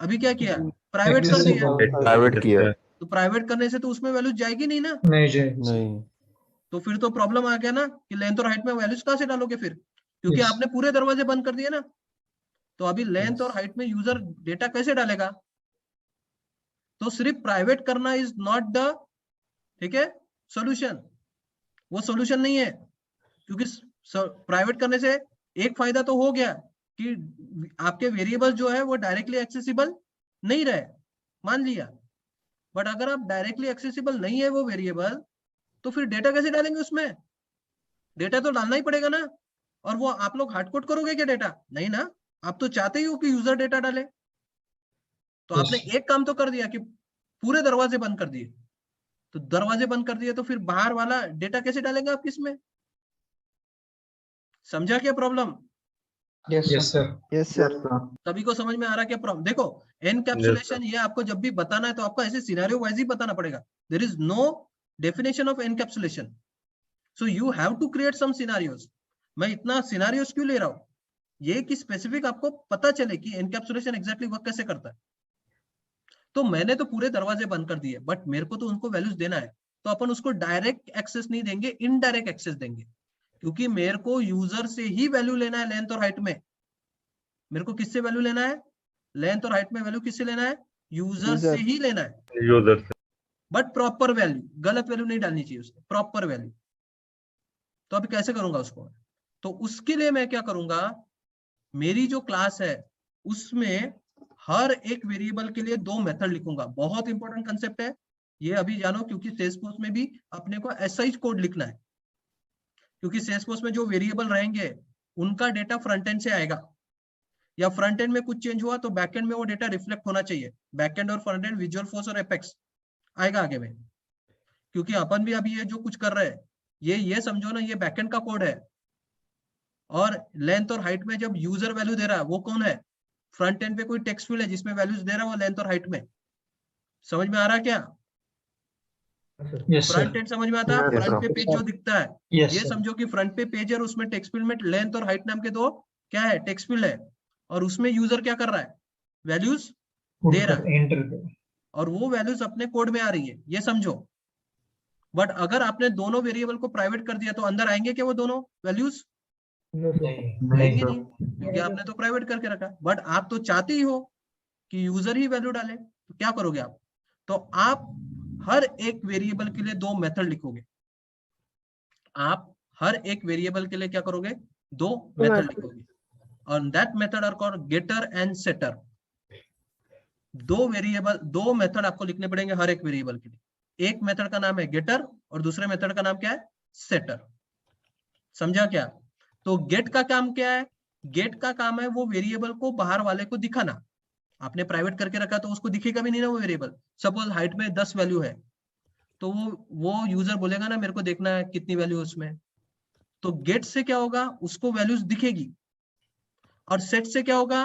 अभी क्या किया? प्राइवेट कर दिया। प्राइवेट किया है। तो प्राइवेट करने से तो उसमें वैल्यूज जाएगी नहीं ना, नहीं जाएगी। नहीं, तो फिर तो प्रॉब्लम आ गया ना कि लेंथ और हाइट में वैल्यूज कहाँ से डालोगे फिर, क्योंकि Yes. आपने पूरे दरवाजे बंद कर दिए ना। तो अभी लेंथ और हाइट में यूजर डेटा कैसे डालेगा? तो सिर्फ प्राइवेट करना इज नॉट द, ठीक है, सॉल्यूशन। वो सॉल्यूशन नहीं है, क्योंकि प्राइवेट करने से एक फायदा तो हो गया कि आपके वेरिएबल जो है वो डायरेक्टली एक्सेसिबल नहीं रहे, मान लिया, बट अगर आप डायरेक्टली एक्सेसिबल नहीं है वो वेरिएबल, तो फिर डेटा कैसे डालेंगे उसमें? डेटा तो डालना ही पड़ेगा ना। और वो आप लोग हार्डकोड करोगे क्या डेटा? नहीं ना, आप तो चाहते ही हो कि यूजर डेटा डाले। तो आपने एक काम तो कर दिया कि पूरे दरवाजे बंद कर दिए, तो दरवाजे बंद कर दिए तो फिर बाहर वाला डेटा कैसे डालेंगे आप किसमें? समझा क्या problem? Yes sir. Yes sir. सभी को समझ में आ रहा क्या प्रॉब्लम? देखो, एनकैप्सुलेशन ये आपको जब भी बताना है तो आपको ऐसे सिनेरियो वाइज ही बताना पड़ेगा। There is no definition of encapsulation, so you have to create some scenarios. मैं इतना सिनेरियोस क्यों ले रहा हूं? ये कि स्पेसिफिक आपको पता चले कि एनकैप्सुलेशन एग्जैक्टली वर्क कैसे करता है। तो मैंने तो पूरे दरवाजे बंद कर दिए, बट मेरे को तो उनको वैल्यूज देना है, तो अपन उसको डायरेक्ट एक्सेस नहीं देंगे, इनडायरेक्ट एक्सेस देंगे, क्योंकि मेरे को यूजर से ही वैल्यू लेना है लेंथ और हाइट में। मेरे को किससे वैल्यू लेना है? लेंथ और हाइट में वैल्यू किससे लेना है? यूजर से ही लेना है, यूजर से। बट प्रॉपर वैल्यू, गलत वैल्यू नहीं डालनी चाहिए उसमें, प्रॉपर वैल्यू। तो अभी कैसे करूंगा उसको? तो उसके लिए मैं क्या करूंगा, मेरी जो क्लास है उसमें हर एक वेरिएबल के लिए 2 मेथड लिखूंगा। बहुत इंपॉर्टेंट कंसेप्ट है ये, अभी जानो, क्योंकि सेल्सफोर्स में भी अपने को ऐसा ही कोड लिखना है, क्योंकि सेल्सफोर्स में जो वेरिएबल रहेंगे उनका डेटा फ्रंट एंड से आएगा, या फ्रंट एंड में कुछ चेंज हुआ तो बैक एंड में वो डेटा रिफ्लेक्ट होना चाहिए। बैक एंड और फ्रंट एंड, विजुअल फोर्स और एपेक्स आएगा आगे में, क्योंकि अपन भी अभी ये जो कुछ कर रहे हैं ये समझो ना, ये बैक एंड का कोड है। और लेंथ और हाइट में जब यूजर वैल्यू दे रहा है वो कौन है? फ्रंट एंड पे कोई टेक्स्ट फील्ड है जिसमें वैल्यूज दे रहा है वो लेंथ और हाइट में। समझ में आ रहा है क्या? Yes front sir. एंड समझ में आता है? Yes, फ्रंट पे sir. पेज जो दिखता है, यस ये सर। समझो कि फ्रंट पे पेज है और उसमें टेक्स्ट फील्ड में लेंथ और हाइट नाम के 2 क्या है, टेक्स्ट फील्ड है, और उसमें यूजर क्या कर रहा है? वैल्यूज दे रहा है, एंटर कर। और वो वैल्यूज अपने कोड में आ रही है, ये समझो। बट अगर आपने दोनों वेरिएबल को प्राइवेट कर दिया तो अंदर आएंगे क्या वो दोनों वैल्यूज? आएंगे नहीं, क्योंकि आपने तो प्राइवेट करके रखा। बट आप तो चाहते ही हो कि यूजर ही वैल्यू डाले, तो क्या करोगे आप? तो आप हर एक वेरिएबल के लिए 2 मेथड लिखोगे। आप हर एक वेरिएबल के लिए क्या करोगे? 2 मेथड लिखोगे, और that method are called getter and setter. 2 method आपको लिखने पड़ेंगे हर एक वेरिएबल के लिए। एक मेथड का नाम है गेटर और दूसरे मेथड का नाम क्या है? सेटर। समझा क्या? तो गेट का काम क्या है? गेट का काम है वो वेरिएबल को बाहर वाले को दिखाना। आपने प्राइवेट करके रखा तो उसको दिखेगा भी नहीं ना वो वेरिएबल। सपोज हाइट में 10 वैल्यू है, तो वो यूजर बोलेगा ना मेरे को देखना है कितनी वैल्यू है उसमें, तो गेट से क्या होगा, उसको वैल्यूज दिखेगी। और सेट से क्या होगा,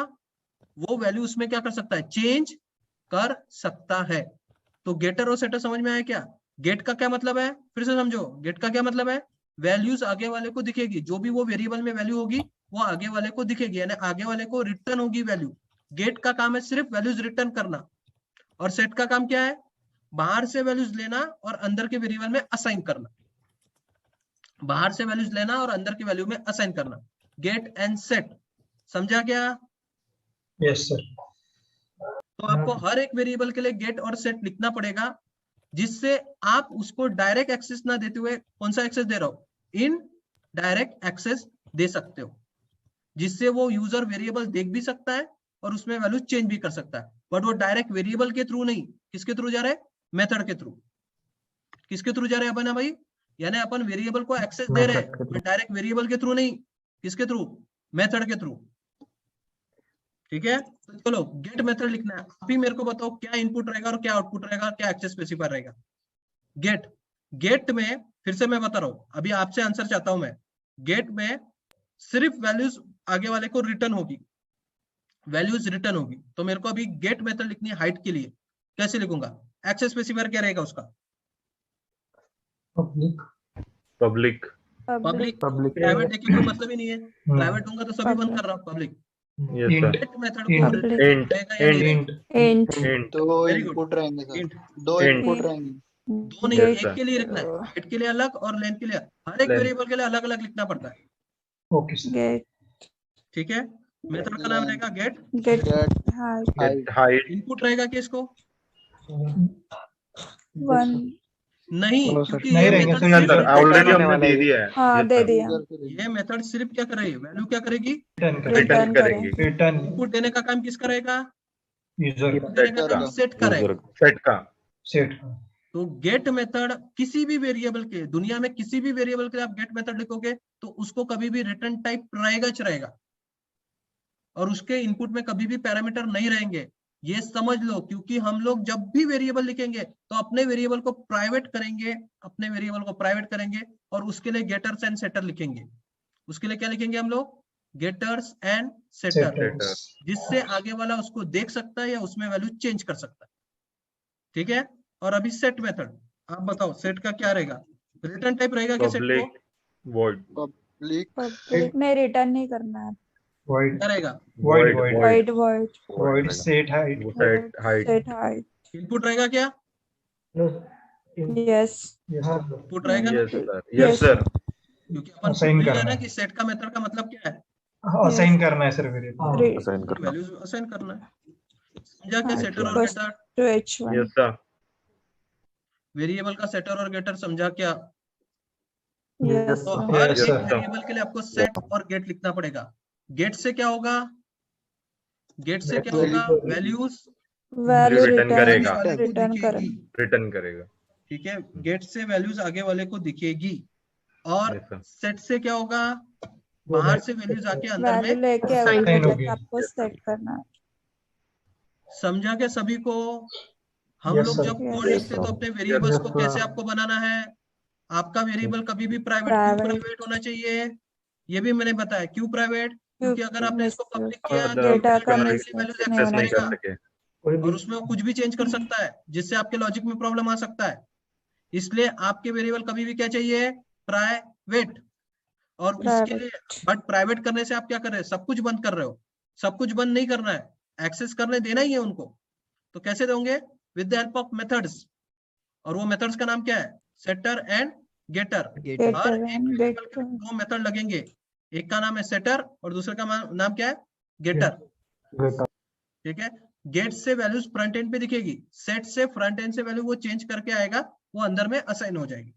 वो वैल्यू उसमें क्या कर सकता है, चेंज कर सकता है। तो गेटर और सेटर समझ में आया क्या? गेट का क्या मतलब है, फिर से समझो, गेट का क्या मतलब है, वैल्यूज आगे वाले को दिखेगी, जो भी वो वेरिएबल में वैल्यू होगी वो आगे वाले को दिखेगी, यानी आगे वाले को रिटर्न होगी वैल्यू। गेट का काम है सिर्फ वैल्यूज रिटर्न करना, और सेट का काम क्या है, बाहर से वैल्यूज लेना और अंदर के वेरिएबल में असाइन करना। बाहर से वैल्यूज लेना और अंदर की वैल्यू में असाइन करना, गेट एंड सेट। समझा क्या? Yes sir. तो आपको हर एक वेरिएबल के लिए गेट और सेट लिखना पड़ेगा, जिससे आप उसको डायरेक्ट एक्सेस ना देते हुए, कौन सा एक्सेस दे रहा हो, इन डायरेक्ट एक्सेस दे सकते हो, जिससे वो यूजर वेरिएबल देख भी सकता है और उसमें वैल्यू चेंज भी कर सकता है। बट वो डायरेक्ट वेरिएबल के थ्रू नहीं, किसके थ्रू जा रहा है, मेथड के थ्रू। किसके थ्रू जा रहे हैं अपन भाई, यानी अपन वेरिएबल को एक्सेस दे रहे हैं, बट डायरेक्ट वेरिएबल के थ्रू नहीं, किसके थ्रू, मेथड के थ्रू। ठीक है, तो चलो गेट मेथड लिखना है। अभी मेरे को बताओ क्या इनपुट रहेगा और क्या आउटपुट रहेगा, क्या एक्सेस स्पेसिफायर रहेगा। गेट में फिर से मैं बता रहा हूं, अभी आपसे आंसर चाहता हूं मैं। गेट में सिर्फ वैल्यूज आगे वाले को रिटर्न होगी, वैल्यूज रिटर्न होगी। तो मेरे को अभी गेट मेथड लिखनी है हाइट के लिए, कैसे लिखूंगा, एक्सेस स्पेसिफायर क्या रहेगा उसका, public. Public public. Public private देखिए कोई मतलब ही नहीं है, प्राइवेट दूंगा तो सभी बंद कर रहा हूं public. Yes sir get method को Int. return Int. रहेगा या नहीं रहेगा? Int. इंट दो Very good. इनपुट रहेंगे सर, Int. दो Int. इनपुट रहेंगे। दो नहीं, Yes, एक sir. के लिए लिखना है, हाइट के लिए अलग और लेंथ के लिए। हर एक Length. वेरिएबल के लिए अलग अलग लिखना पड़ता है। Okay sir. Get. ठीक है, मेथड का नाम रहेगा get. Get. Get Height. Height height input रहेगा किसको, 1. नहीं, No, sir. क्योंकि नहीं ये रहेंगे मेथड सर, सर सिर्फ ऑलरेडी होने हमने वाला दे है। दिया है। हाँ Yes, दे sir. दिया। ये मेथड सिर्फ क्या करेगी, वैल्यू क्या करेगी, रिटर्न करें। रिटर्न Return करेंगे रिटर्न इनपुट देने का काम किसका रहेगा, यूजर इनपुट देने का Setter काम का। सेट का रहेगा। सेट का सेट। तो गेट मेथड किसी भी वेरिएबल के, दुनिया में किसी भी वेरिएबल के आप गेट मेथड लिखोगे तो उसको कभी भी रिटर्न टाइप रहेगा, और उसके इनपुट में कभी भी पैरामीटर नहीं रहेंगे। ये समझ लो, क्योंकि हम लोग जब भी वेरिएबल लिखेंगे तो अपने वेरिएबल को प्राइवेट करेंगे, और उसके लिए गेटर्स एंड सेटर लिखेंगे। उसके लिए क्या लिखेंगे हम लोग, गेटर्स एंड सेटर, जिससे आगे वाला उसको देख सकता है या उसमें वैल्यू चेंज कर सकता है। ठीक है, और अभी सेट मेथड, आप बताओ सेट का क्या रहेगा, रिटर्न टाइप रहेगा क्या सेट को, पब्लिक वॉइड पब्लिक Public में रिटर्न नहीं करना है। void क्या रहेगा, void Void. Void. void set height। Set height Set height. Input रहेगा क्या, Yes. इनपुट रहेगा ना, यस सर यस सर क्योंकि अपन Assign भूल गए करना ना है। कि सेट का मेथड का मतलब क्या है, असाइन करना है सर वेरिएबल। Re- असाइन करना। वैल्यूज असाइन करना है। समझा क्या, हाँ, सेटर और first getter, to H1. Yes sir variable का सेटर और गेटर समझा क्या। Yes. तो sir. हर Yes, एक sir. वेरिएबल के लिए आपको सेट और गेट लिखना पड़ेगा। गेट से क्या होगा, गेट से क्या होगा, वैल्यूज Value return करेगा। return करेगा। रिटर्न करेगा ठीक है, गेट से वैल्यूज आगे वाले को दिखेगी, और Yes, sir. सेट से क्या होगा, बाहर से वैल्यूज आके अंदर वैल्यू में लेके assign वही होगी। जगह आपको सेट करना है। समझा क्या सभी को। हम Yes, लोग sir. जब Yes, कोड लिखते हैं तो अपने वेरिएबल्स Yes, को sir. कैसे आपको बनाना है, आपका वेरिएबल कभी भी प्राइवेट, क्यों Private. प्राइवेट होना चाहिए, ये भी मैंने बताया क्यों प्राइवेट, क्योंकि अगर आपने इसको पब्लिक किया तो डेटा का वैल्यू मिसमैच नहीं एक्सेस होना नहीं कर करेगा, सके और उसमें वो कुछ भी चेंज कर सकता है, जिससे आपके लॉजिक में प्रॉब्लम आ सकता है। इसलिए आपके वेरिएबल कभी भी क्या चाहिए, प्राइवेट। और उसके लिए, बट प्राइवेट करने से आप क्या कर रहे हैं, सब कुछ बंद कर रहे हो। सब कुछ बंद नहीं करना है, एक्सेस करने देना ही है उनको। तो कैसे दोगे, with the help of methods, और वो मेथड्स का नाम क्या है, सेटर एंड गेटर। हर Getter एक and वेरिएबल के getter. दो मेथड लगेंगे, एक का नाम है सेटर और दूसरे का नाम क्या है, गेटर। ठीक है, गेट से वैल्यूज फ्रंट एंड पे दिखेगी, सेट से फ्रंट एंड से वैल्यू वो चेंज करके आएगा, वो अंदर में असाइन हो जाएगी।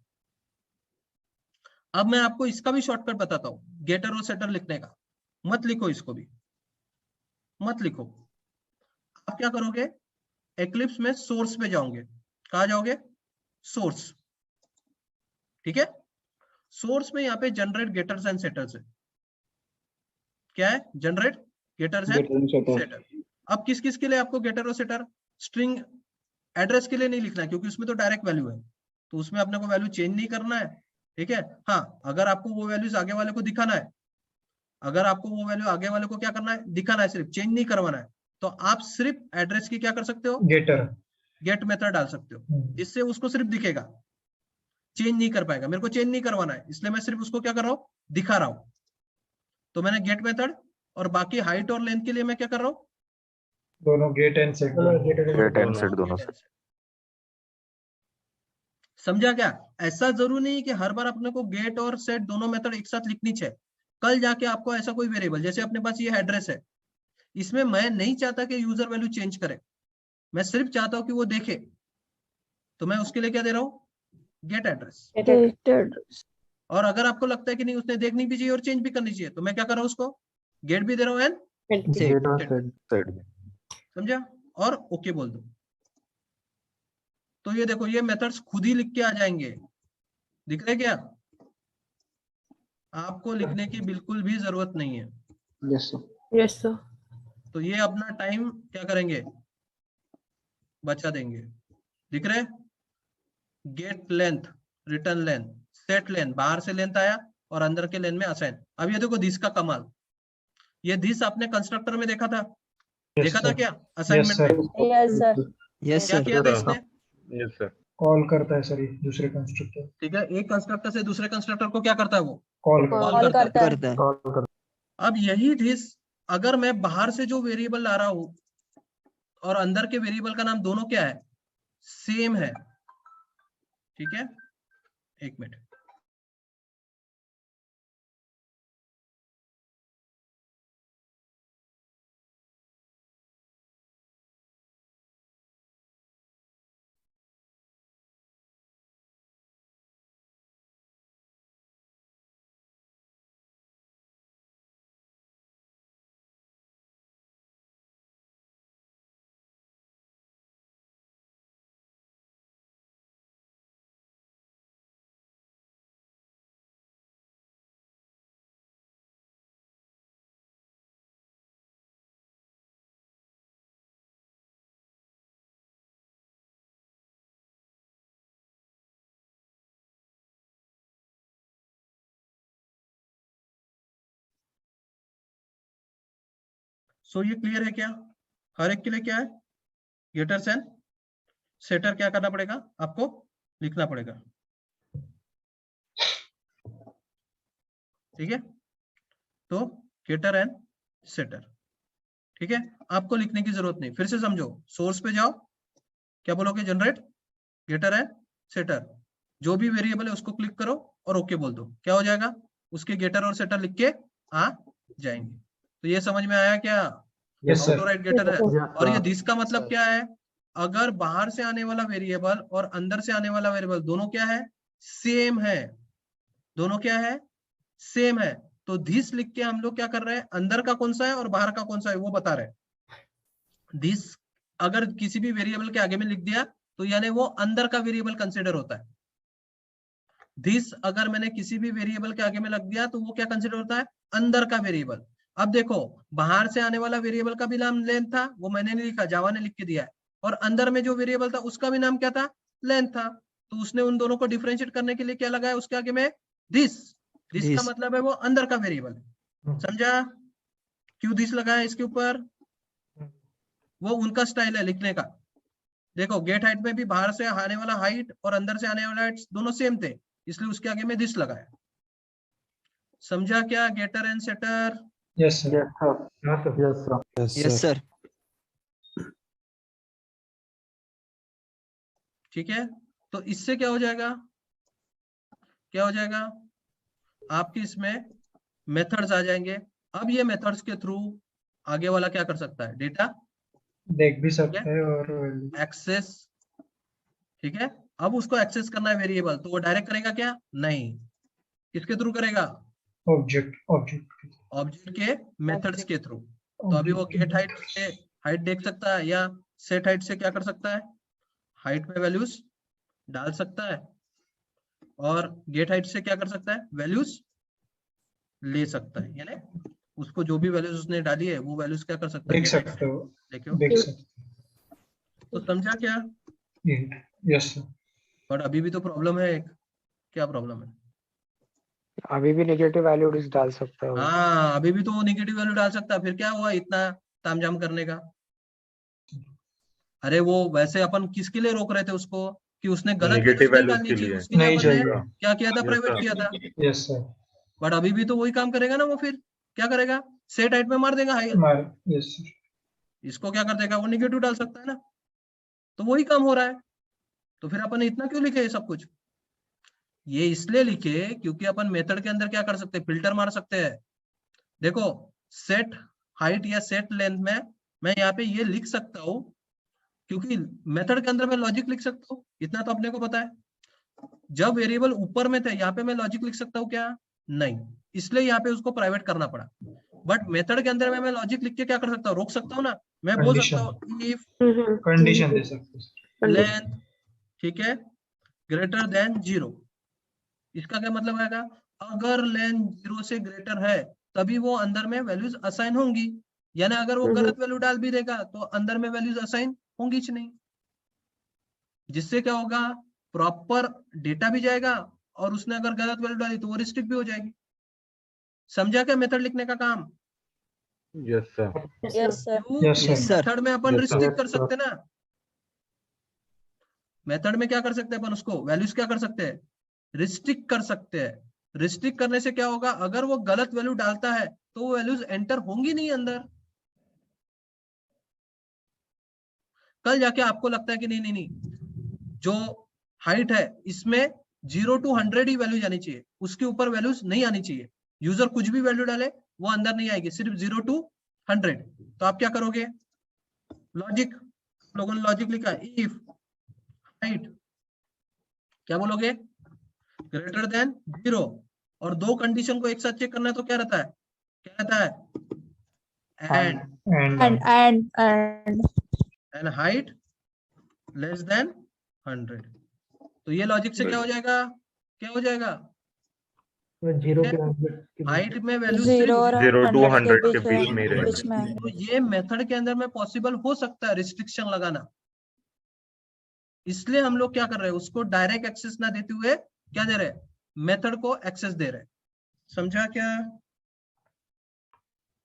अब मैं आपको इसका भी शॉर्टकट बताता हूं, गेटर और सेटर लिखने का। मत लिखो, इसको भी मत लिखो। आप क्या करोगे, एक्लिप्स में सोर्स पे जाओगे। कहा जाओगे, सोर्स। ठीक है, सोर्स में यहाँ पे जनरेट गेटर्स एंड सेटर्स है। क्या है, जनरेट गेटर्स एंड सेटर। अब किस किस के लिए आपको गेटर और सेटर, स्ट्रिंग एड्रेस के लिए नहीं लिखना है, क्योंकि उसमें तो डायरेक्ट वैल्यू है, तो उसमें अपने को वैल्यू चेंज नहीं करना है। ठीक है, हाँ, अगर आपको वो वैल्यूज आगे वाले को दिखाना है, अगर आपको वो वैल्यू आगे वाले को क्या करना है, दिखाना है, सिर्फ चेंज नहीं करवाना है, तो आप सिर्फ एड्रेस की क्या कर सकते हो, गेटर गेट मेथड डाल सकते हो, जिससे उसको सिर्फ दिखेगा, चेंज नहीं कर पाएगा। मेरे को चेंज नहीं करवाना है, इसलिए मैं सिर्फ उसको क्या कर रहा हूँ, दिखा रहा हूँ। तो मैंने गेट मेथड, और बाकी हाइट और लेंथ के लिए मैं क्या कर रहा हूँ, दोनों get and set get and set दोनों से। समझा क्या? ऐसा जरूरी नहीं कि हर बार अपने को गेट और सेट दोनों मेथड एक साथ लिखनी चाहिए। कल जाके आपको ऐसा कोई वेरिएबल, जैसे अपने पास ये एड्रेस है, इसमें मैं नहीं चाहता कि यूजर वैल्यू चेंज करे, मैं सिर्फ चाहता हूं कि वो देखे, तो मैं उसके लिए क्या दे रहा हूँ, गेट एड्रेस। Gate address. और अगर आपको लगता है कि नहीं उसने देखनी भी चाहिए और चेंज भी करनी चाहिए, तो मैं क्या कर रहा हूँ, उसको गेट भी दे रहा हूँ एंड गेट और सेट। समझा, और ओके बोल दो। तो ये देखो, ये मेथड्स खुद ही लिख के आ जाएंगे, दिख रहे क्या? आपको लिखने की बिल्कुल भी जरूरत नहीं है। Yes sir. Yes sir. तो ये अपना टाइम क्या करेंगे, बचा देंगे। दिख रहे, get length, return length, set length, बाहर से लेंथ आया और अंदर के लेंथ में असाइन। अब ये देखो दिस का कमाल, ये दिस आपने कंस्ट्रक्टर में देखा था, देखा था क्या असाइनमेंट में? Yes sir. यस क्या सर। किया था इसने? Yes sir. कॉल करता है सर ये दूसरे कंस्ट्रक्टर, ठीक है, एक कंस्ट्रक्टर से दूसरे कंस्ट्रक्टर को क्या करता है, वो कॉल कॉल करता है। करता है। कॉल कर। अब यही दिस अगर मैं बाहर से जो वेरिएबल ला रहा हूं और अंदर के वेरिएबल का नाम दोनों क्या है, सेम है, ठीक है, एक मिनट। सो ये क्लियर है क्या? हर एक के लिए क्या है, गेटर्स एंड सेटर क्या करना पड़ेगा, आपको लिखना पड़ेगा, ठीक है। तो गेटर एंड सेटर, ठीक है, आपको लिखने की जरूरत नहीं। फिर से समझो, सोर्स पे जाओ, क्या बोलोगे, जनरेट गेटर एंड सेटर, जो भी वेरिएबल है उसको क्लिक करो और ओके बोल दो, क्या हो जाएगा, उसके गेटर और सेटर लिख के आ जाएंगे। तो ये समझ में आया क्या? Yes sir. राइट गेटर है। और ये दिस का मतलब सर। क्या है, अगर बाहर से आने वाला वेरिएबल और अंदर से आने वाला वेरिएबल दोनों क्या है, सेम है, दोनों क्या है, सेम है। तो दिस लिख के हम लोग क्या कर रहे हैं, अंदर का कौन सा है और बाहर का कौन सा है वो बता रहे हैं। दिस अगर किसी भी वेरिएबल के आगे में लिख दिया तो यानी वो अंदर का वेरिएबल कंसिडर होता है। दिस अगर मैंने किसी भी वेरिएबल के आगे में लग दिया तो वो क्या कंसिडर होता है, अंदर का वेरिएबल। अब देखो, बाहर से आने वाला वेरिएबल का भी नाम लेंथ था, वो मैंने नहीं लिखा, जावा ने लिख के दिया है, और अंदर में जो वेरिएबल था उसका भी नाम क्या था, लेंथ था। तो उसने उन दोनों को डिफरेंशिएट करने के लिए क्या लगाया उसके आगे में, दिस। दिस का This. मतलब है वो अंदर का वेरिएबल है, समझा? क्यों दिस लगाया इसके ऊपर, वो उनका स्टाइल है लिखने का। देखो गेट हाइट में भी बाहर से आने वाला हाइट और अंदर से आने वाला हाइट दोनों सेम थे, इसलिए उसके आगे में दिस लगाया। समझा क्या, getter and setter? Yes sir. Yes sir. Yes sir. ठीक है, तो इससे क्या हो जाएगा, क्या हो जाएगा, आपकी इसमें मेथड्स आ जाएंगे। अब ये मेथड्स के थ्रू आगे वाला क्या कर सकता है, डेटा देख भी सकते हैं और एक्सेस, ठीक है। अब उसको एक्सेस करना है वेरिएबल, तो वो डायरेक्ट करेगा क्या, नहीं, किसके थ्रू करेगा, ऑब्जेक्ट के मेथड्स के थ्रू। तो अभी वो गेट हाइट से हाइट देख सकता है, या सेट हाइट से क्या कर सकता है, हाइट में वैल्यूज डाल सकता है, और गेट हाइट से क्या कर सकता है, वैल्यूज ले सकता है, यानी उसको जो भी वैल्यूज उसने डाली है वो वैल्यूज क्या कर सकता है, देख सकते हो, देखो। देख सकते तो समझा क्या? हैं। Yes sir. बट अभी भी तो प्रॉब्लम है एक, क्या प्रॉब्लम है, अभी भी नेगेटिव वैल्यू डाल सकता है वो। हाँ अभी भी तो वो निगेटिव वैल्यू डाल सकता है, फिर क्या हुआ इतना तामझाम करने का। अरे वो वैसे अपन किसके लिए रोक रहे थे उसको, कि उसने गलत Negative वैल्यूज नहीं values डालनी के चाहिए, लिए। उसके लिए नहीं अपन ने चाहिए। क्या किया था, Yes, प्राइवेट sir. किया था। Yes sir. बट अभी भी तो वही काम करेगा ना वो फिर, क्या करेगा, सेट हाइट में मार देगा हाई, यस सर, इसको क्या कर देगा, वो निगेटिव डाल सकता है ना, तो वही काम हो रहा है। तो फिर अपन ने इतना क्यों लिखे ये सब कुछ, ये इसलिए लिखे क्योंकि अपन मेथड के अंदर क्या कर सकते हैं, फिल्टर मार सकते हैं। देखो सेट हाइट या सेट लेंथ में मैं यहाँ पे ये लिख सकता हूँ, क्योंकि मेथड के अंदर मैं लॉजिक लिख सकता हूँ, इतना तो अपने को पता है। जब वेरिएबल ऊपर में थे, यहाँ पे मैं लॉजिक लिख सकता हूँ क्या, नहीं, इसलिए यहाँ पे उसको प्राइवेट करना पड़ा। बट मेथड के अंदर में मैं लॉजिक लिख के क्या कर सकता हूँ, रोक सकता हूँ ना, मैं बोल सकता हूँ इफ कंडीशन दे सकते हैं। लेंथ, ठीक है, ग्रेटर देन 0, इसका क्या मतलब आएगा, अगर लेंथ 0 से ग्रेटर है तभी वो अंदर में वैल्यूज असाइन होंगी, यानी अगर वो गलत वैल्यू डाल भी देगा तो अंदर में वैल्यूज असाइन होंगी ही नहीं, जिससे क्या होगा, प्रॉपर डेटा भी जाएगा और उसने अगर गलत वैल्यू डाली तो वो रिस्ट्रिक्ट भी हो जाएगी। समझा क्या मेथड लिखने का काम, yes sir, Yes, sir. Yes sir, method में अपन Yes, sir. रिस्ट्रिक्ट कर सकते ना, मेथड में क्या कर सकते हैं अपन, उसको वैल्यूज क्या कर सकते हैं, रिस्ट्रिक्ट कर सकते हैं। रिस्ट्रिक्ट करने से क्या होगा, अगर वो गलत वैल्यू डालता है तो वो वैल्यूज एंटर होंगी नहीं अंदर। कल जाके आपको लगता है कि नहीं नहीं नहीं, जो हाइट है इसमें 0 to 100 ही वैल्यू जानी चाहिए, उसके ऊपर वैल्यूज नहीं आनी चाहिए, यूजर कुछ भी वैल्यू डाले वो अंदर नहीं आएगी, सिर्फ 0 to 100। तो आप क्या करोगे, लॉजिक, लोगों ने लॉजिक लिखा, इफ हाइट क्या बोलोगे, ग्रेटर देन 0, और दो कंडीशन को एक साथ चेक करना है तो क्या रहता है, क्या रहता है, and and height less than 100। तो ये लॉजिक से क्या हो जाएगा, क्या हो जाएगा, हाइट में वैल्यू 0 और 0 to 100 100 के बीच में ही बीच रहेगा। में आएगा। तो ये मेथड के अंदर में पॉसिबल हो सकता है रिस्ट्रिक्शन लगाना, इसलिए हम लोग क्या कर रहे हैं, उसको डायरेक्ट एक्सेस ना देते हुए क्या दे रहे हैं, मेथड को एक्सेस दे रहे हैं। समझा क्या,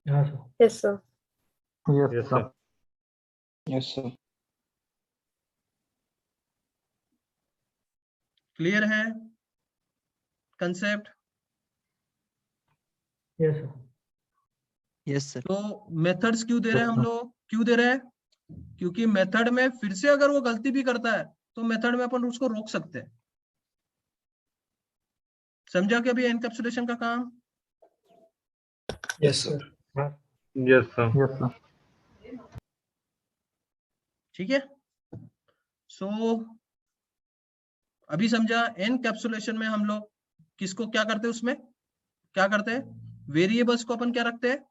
Yes, sir. Yes sir, Yes, sir. Clear है कंसेप्ट। Yes sir. तो मेथड्स क्यों दे रहे हैं हम लोग, क्यों दे रहे हैं, क्योंकि मेथड में फिर से अगर वो गलती भी करता है तो मेथड में अपन उसको रोक सकते हैं। समझा क्या अभी एनकैप्सुलेशन का काम, yes sir, yes sir, Yes, sir. ठीक है। सो अभी समझा, एनकैप्सुलेशन में हम लोग किसको क्या करते हैं, उसमें क्या करते हैं, वेरिएबल्स को अपन क्या रखते हैं,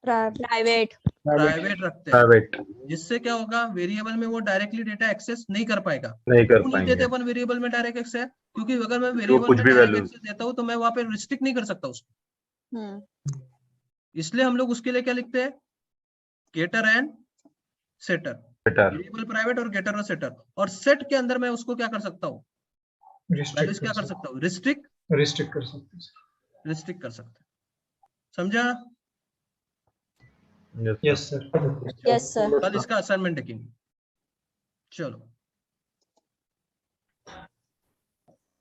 Private. प्राइवेट रखते हैं, प्राइवेट जिससे क्या होगा, वेरिएबल में वो डायरेक्टली डेटा एक्सेस नहीं कर पाएगा। नहीं कर क्यों नहीं देते पाएंगे, अपन वेरिएबल में डायरेक्ट एक्सेस, क्योंकि अगर मैं वो वेरिएबल कुछ में भी डायरेक्ट वैल्यू एक्सेस देता हूँ तो मैं वहां पे रिस्ट्रिक्ट नहीं कर सकता उसको, Hmm. इसलिए हम लोग उसके लिए क्या लिखते हैं, getter and setter, better, variable private और गेटर और सेटर, और सेट के अंदर मैं उसको क्या कर सकता हूँ, वैल्यूज क्या कर सकता हूँ, रिस्ट्रिक्ट कर सकते हैं। रिस्ट्रिक्ट कर सकते हैं। समझा, yes yes sir, Yes, sir. कल इसका असाइनमेंट देखेंगे। चलो।